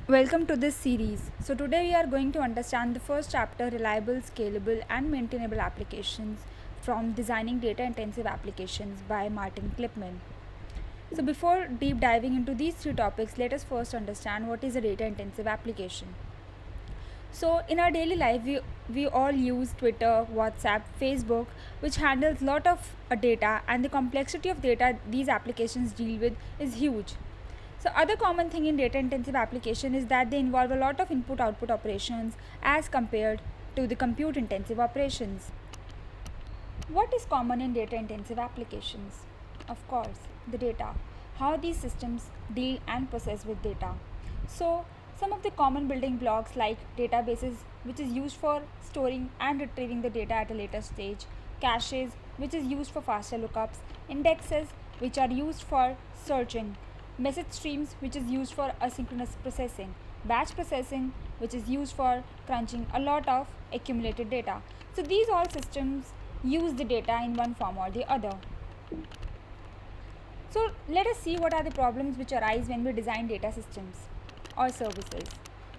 Welcome to this series. So today we are going to understand the first chapter, reliable, scalable and maintainable applications from designing data intensive applications by Martin Klipman. So before deep diving into these three topics, let us first understand what is a data intensive application. So in our daily life, we all use Twitter, WhatsApp, Facebook, which handles a lot of data, and the complexity of data these applications deal with is huge. So other common thing in data intensive application is that they involve a lot of input output operations as compared to the compute intensive operations. What is common in data intensive applications? Of course, the data. How these systems deal and process with data. So, some of the common building blocks like databases, which is used for storing and retrieving the data at a later stage, caches, which is used for faster lookups, indexes, which are used for searching, message streams, which is used for asynchronous processing, batch processing, which is used for crunching a lot of accumulated data. So, these all systems use the data in one form or the other. So let us see what are the problems which arise when we design data systems or services.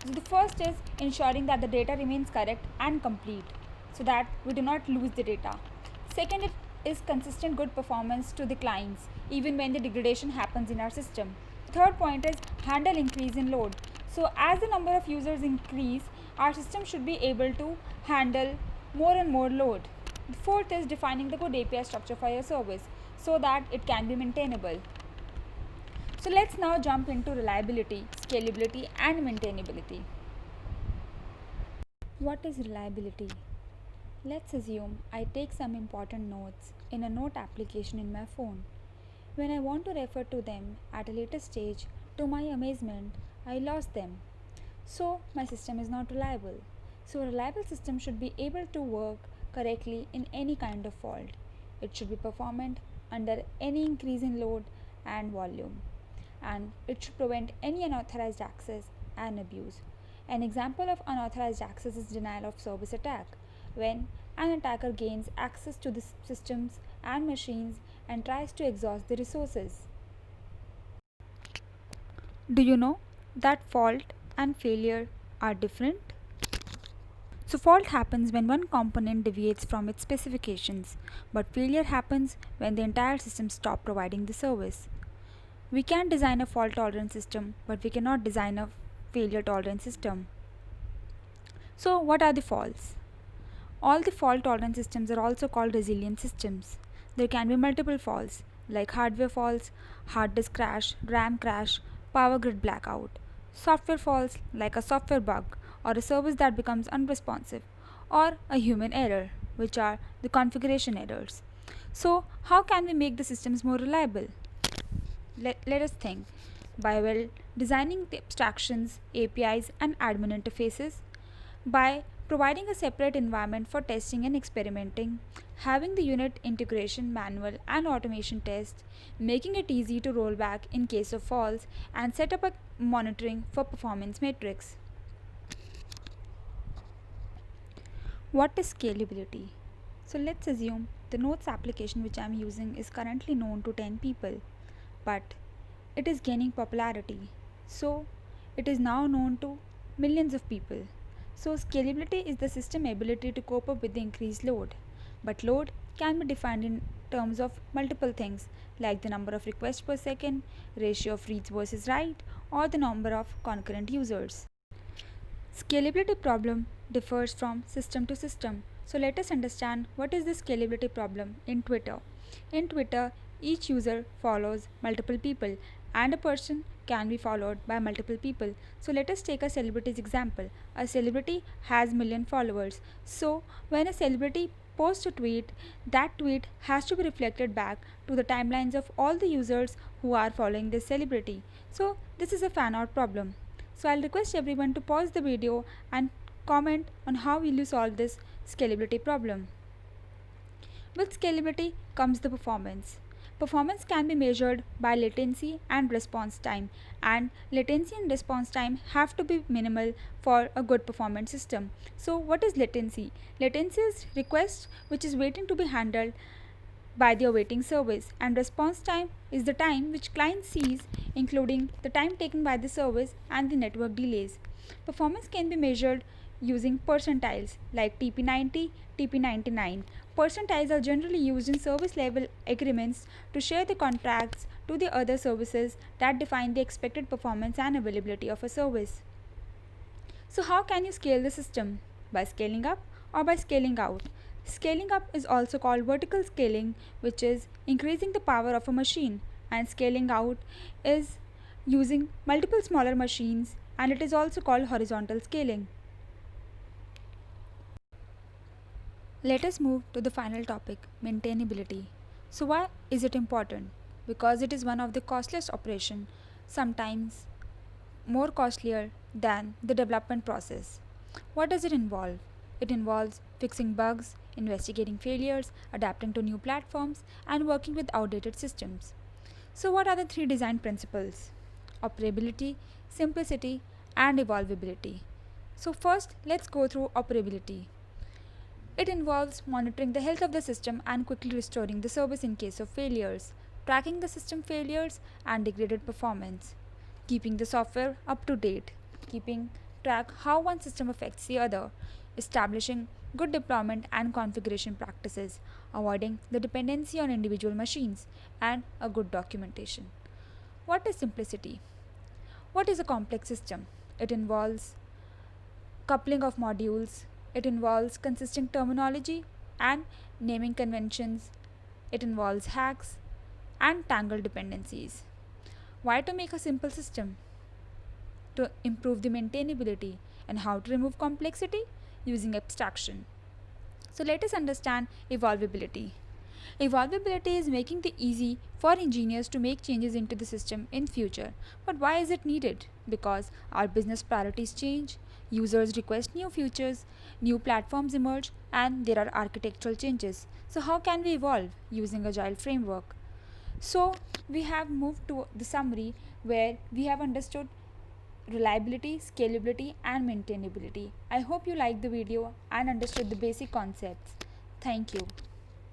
So the first is ensuring that the data remains correct and complete so that we do not lose the data. Second, it is consistent good performance to the clients even when the degradation happens in our system. Third point is handle increase in load. So as the number of users increase, our system should be able to handle more and more load. The fourth is defining the good API structure for your service so that it can be maintainable. So let's now jump into reliability, scalability and maintainability. What is reliability? Let's assume I take some important notes in a note application in my phone. When I want to refer to them at a later stage, to my amazement, I lost them. So my system is not reliable. So a reliable system should be able to work correctly in any kind of fault. It should be performant under any increase in load and volume. And it should prevent any unauthorized access and abuse. An example of unauthorized access is denial of service attack, when an attacker gains access to the systems and machines and tries to exhaust the resources. Do you know that fault and failure are different? So, fault happens when one component deviates from its specifications, but failure happens when the entire system stops providing the service. We can design a fault tolerant system, but we cannot design a failure tolerant system. So, what are the faults? All the fault tolerant systems are also called resilient systems. There can be multiple faults like hardware faults, hard disk crash, RAM crash, power grid blackout, software faults like a software bug or a service that becomes unresponsive, or a human error, which are the configuration errors. So, how can we make the systems more reliable? Let us think. By designing the abstractions, APIs, and admin interfaces, by providing a separate environment for testing and experimenting, having the unit integration manual and automation tests, making it easy to roll back in case of faults, and set up a monitoring for performance metrics. What is scalability? So let's assume the notes application which I am using is currently known to 10 people, but it is gaining popularity. So it is now known to millions of people. So scalability is the system ability to cope up with the increased load. But load can be defined in terms of multiple things like the number of requests per second, ratio of reads versus write, or the number of concurrent users. Scalability problem differs from system to system. So let us understand what is the scalability problem in Twitter. In Twitter, each user follows multiple people and a person can be followed by multiple people. So let us take a celebrity's example. A celebrity has million followers. So when a celebrity posts a tweet, that tweet has to be reflected back to the timelines of all the users who are following this celebrity. So this is a fan out problem. So I'll request everyone to pause the video and comment on how will you solve this scalability problem. With scalability comes the performance. Performance can be measured by latency and response time, and latency and response time have to be minimal for a good performance system. So what is latency? Latency is request which is waiting to be handled by the awaiting service, and response time is the time which client sees, including the time taken by the service and the network delays. Performance can be measured using percentiles like TP90, TP99. Percentiles are generally used in service level agreements to share the contracts to the other services that define the expected performance and availability of a service. So, how can you scale the system? By scaling up or by scaling out? Scaling up is also called vertical scaling, which is increasing the power of a machine, and scaling out is using multiple smaller machines, and it is also called horizontal scaling. Let us move to the final topic, maintainability. So why is it important? Because it is one of the costliest operation, sometimes more costlier than the development process. What does it involve? It involves fixing bugs, investigating failures, adapting to new platforms, and working with outdated systems. So, what are the three design principles? Operability, simplicity, and evolvability. So, first, let's go through operability. It involves monitoring the health of the system and quickly restoring the service in case of failures, tracking the system failures and degraded performance, keeping the software up to date, keeping track how one system affects the other, establishing good deployment and configuration practices, avoiding the dependency on individual machines, and a good documentation. What is simplicity? What is a complex system? It involves coupling of modules, it involves consistent terminology and naming conventions, it involves hacks and tangled dependencies. Why to make a simple system? To improve the maintainability, and how to remove complexity using abstraction. So let us understand evolvability. Evolvability is making it easy for engineers to make changes into the system in future. But why is it needed? Because our business priorities change, users request new features, new platforms emerge, and there are architectural changes. So how can we evolve using agile framework? So we have moved to the summary where we have understood reliability, scalability, and maintainability. I hope you liked the video and understood the basic concepts. Thank you.